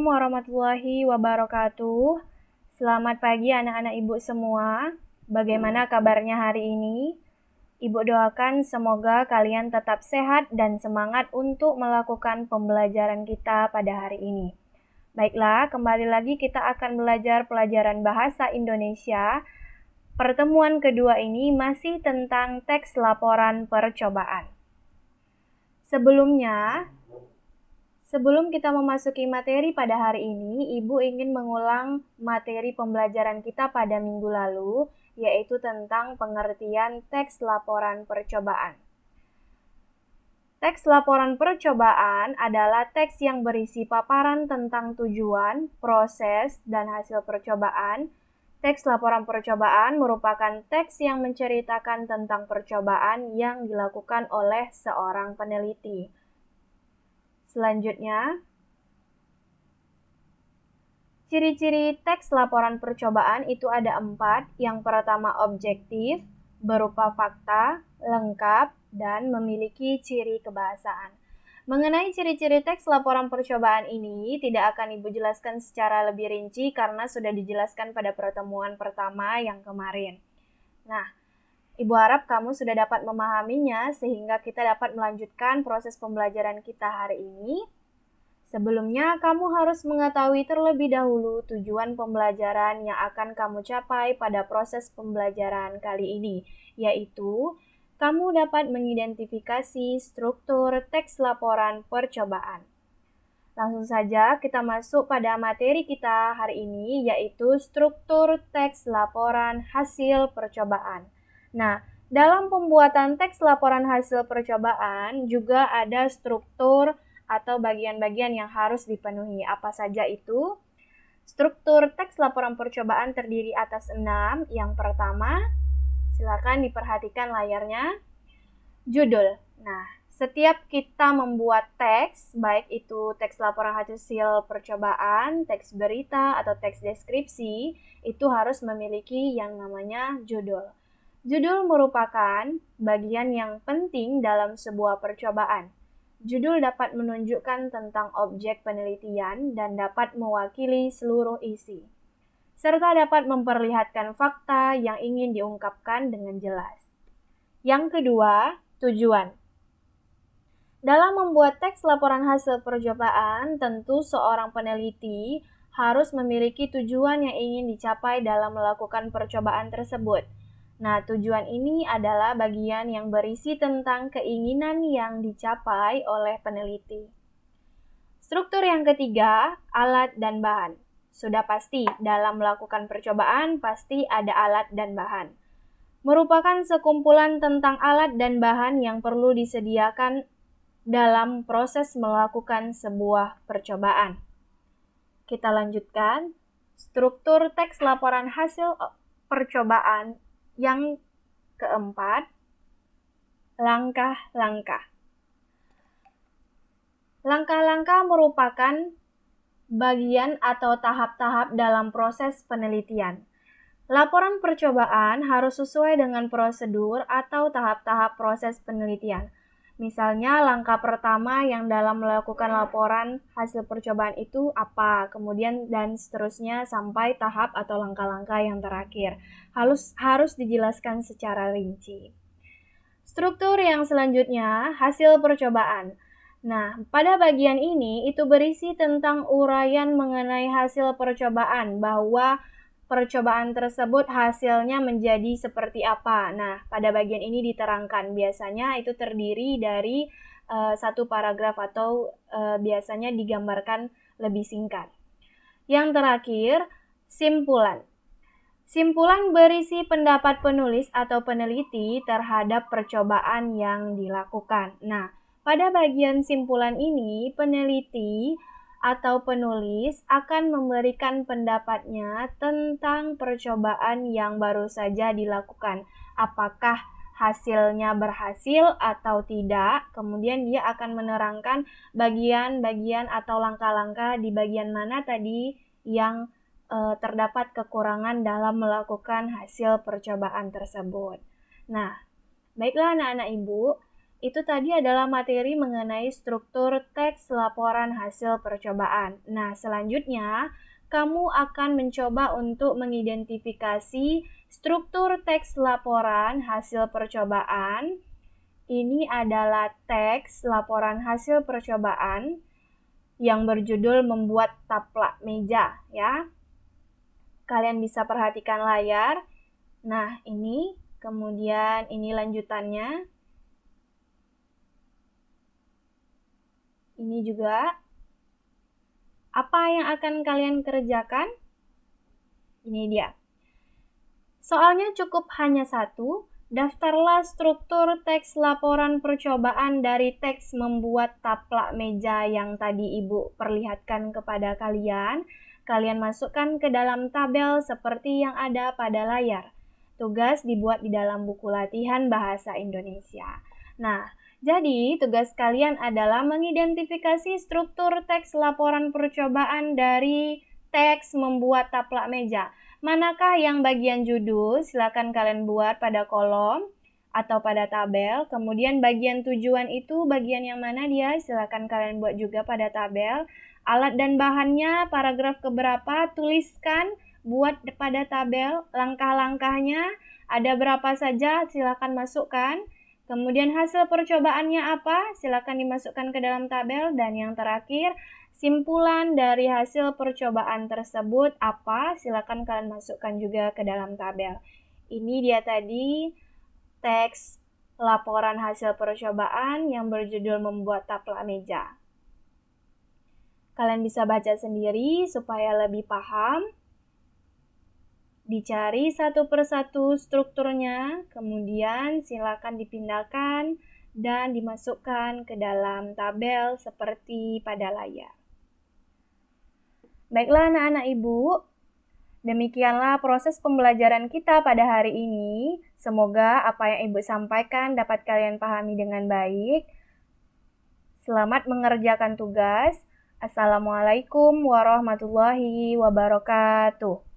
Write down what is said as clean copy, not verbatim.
Assalamualaikum warahmatullahi wabarakatuh. Selamat pagi anak-anak ibu semua. Bagaimana kabarnya hari ini? Ibu doakan semoga kalian tetap sehat dan semangat untuk melakukan pembelajaran kita pada hari ini. Baiklah, kembali lagi kita akan belajar pelajaran bahasa Indonesia. Pertemuan kedua ini masih tentang teks laporan percobaan. Sebelum kita memasuki materi pada hari ini, Ibu ingin mengulang materi pembelajaran kita pada minggu lalu, yaitu tentang pengertian teks laporan percobaan. Teks laporan percobaan adalah teks yang berisi paparan tentang tujuan, proses, dan hasil percobaan. Teks laporan percobaan merupakan teks yang menceritakan tentang percobaan yang dilakukan oleh seorang peneliti. Selanjutnya, ciri-ciri teks laporan percobaan itu ada 4. Yang pertama objektif, berupa fakta, lengkap, dan memiliki ciri kebahasaan. Mengenai ciri-ciri teks laporan percobaan ini tidak akan Ibu jelaskan secara lebih rinci karena sudah dijelaskan pada pertemuan pertama yang kemarin. Nah, Ibu harap kamu sudah dapat memahaminya sehingga kita dapat melanjutkan proses pembelajaran kita hari ini. Sebelumnya, kamu harus mengetahui terlebih dahulu tujuan pembelajaran yang akan kamu capai pada proses pembelajaran kali ini, yaitu kamu dapat mengidentifikasi struktur teks laporan percobaan. Langsung saja kita masuk pada materi kita hari ini, yaitu struktur teks laporan hasil percobaan. Nah, dalam pembuatan teks laporan hasil percobaan juga ada struktur atau bagian-bagian yang harus dipenuhi. Apa saja itu? Struktur teks laporan percobaan terdiri atas 6. Yang pertama, silakan diperhatikan layarnya. Judul. Nah, setiap kita membuat teks, baik itu teks laporan hasil percobaan, teks berita, atau teks deskripsi, itu harus memiliki yang namanya judul. Judul merupakan bagian yang penting dalam sebuah percobaan. Judul dapat menunjukkan tentang objek penelitian dan dapat mewakili seluruh isi, serta dapat memperlihatkan fakta yang ingin diungkapkan dengan jelas. Yang kedua, tujuan. Dalam membuat teks laporan hasil percobaan, tentu seorang peneliti harus memiliki tujuan yang ingin dicapai dalam melakukan percobaan tersebut. Nah, tujuan ini adalah bagian yang berisi tentang keinginan yang dicapai oleh peneliti. Struktur yang ketiga, alat dan bahan. Sudah pasti, dalam melakukan percobaan pasti ada alat dan bahan. Merupakan sekumpulan tentang alat dan bahan yang perlu disediakan dalam proses melakukan sebuah percobaan. Kita lanjutkan, struktur teks laporan hasil percobaan yang keempat, langkah-langkah. Langkah-langkah merupakan bagian atau tahap-tahap dalam proses penelitian. Laporan percobaan harus sesuai dengan prosedur atau tahap-tahap proses penelitian. Misalnya, langkah pertama yang dalam melakukan laporan hasil percobaan itu apa, kemudian dan seterusnya sampai tahap atau langkah-langkah yang terakhir. Harus dijelaskan secara rinci. Struktur yang selanjutnya, hasil percobaan. Nah, pada bagian ini itu berisi tentang uraian mengenai hasil percobaan, bahwa percobaan tersebut hasilnya menjadi seperti apa. Nah, pada bagian ini diterangkan. Biasanya itu terdiri dari satu paragraf atau biasanya digambarkan lebih singkat. Yang terakhir, simpulan. Simpulan berisi pendapat penulis atau peneliti terhadap percobaan yang dilakukan. Nah, pada bagian simpulan ini, peneliti atau penulis akan memberikan pendapatnya tentang percobaan yang baru saja dilakukan. Apakah hasilnya berhasil atau tidak, kemudian dia akan menerangkan bagian-bagian atau langkah-langkah di bagian mana tadi yang terdapat kekurangan dalam melakukan hasil percobaan tersebut. Nah, baiklah anak-anak ibu, Itu tadi adalah materi mengenai struktur teks laporan hasil percobaan. Nah, selanjutnya kamu akan mencoba untuk mengidentifikasi struktur teks laporan hasil percobaan. Ini adalah teks laporan hasil percobaan yang berjudul membuat taplak meja, ya. Kalian bisa perhatikan layar. Nah, ini, kemudian ini lanjutannya. Ini juga. Apa yang akan kalian kerjakan? Ini dia. Soalnya cukup hanya satu. Daftarlah struktur teks laporan percobaan dari teks membuat taplak meja yang tadi Ibu perlihatkan kepada kalian. Kalian masukkan ke dalam tabel seperti yang ada pada layar. Tugas dibuat di dalam buku latihan bahasa Indonesia. Nah, jadi tugas kalian adalah mengidentifikasi struktur teks laporan percobaan dari teks membuat taplak meja. Manakah yang bagian judul? Silakan kalian buat pada kolom atau pada tabel. Kemudian bagian tujuan itu bagian yang mana dia? Silakan kalian buat juga pada tabel. Alat dan bahannya, paragraf keberapa? Tuliskan, buat pada tabel. Langkah-langkahnya ada berapa saja? Silakan masukkan. Kemudian hasil percobaannya apa? Silakan dimasukkan ke dalam tabel. Dan yang terakhir, simpulan dari hasil percobaan tersebut apa? Silakan kalian masukkan juga ke dalam tabel. Ini dia tadi teks laporan hasil percobaan yang berjudul membuat taplak meja. Kalian bisa baca sendiri supaya lebih paham. Dicari satu persatu strukturnya, kemudian silakan dipindahkan dan dimasukkan ke dalam tabel seperti pada layar. Baiklah anak-anak Ibu, demikianlah proses pembelajaran kita pada hari ini. Semoga apa yang Ibu sampaikan dapat kalian pahami dengan baik. Selamat mengerjakan tugas. Assalamualaikum warahmatullahi wabarakatuh.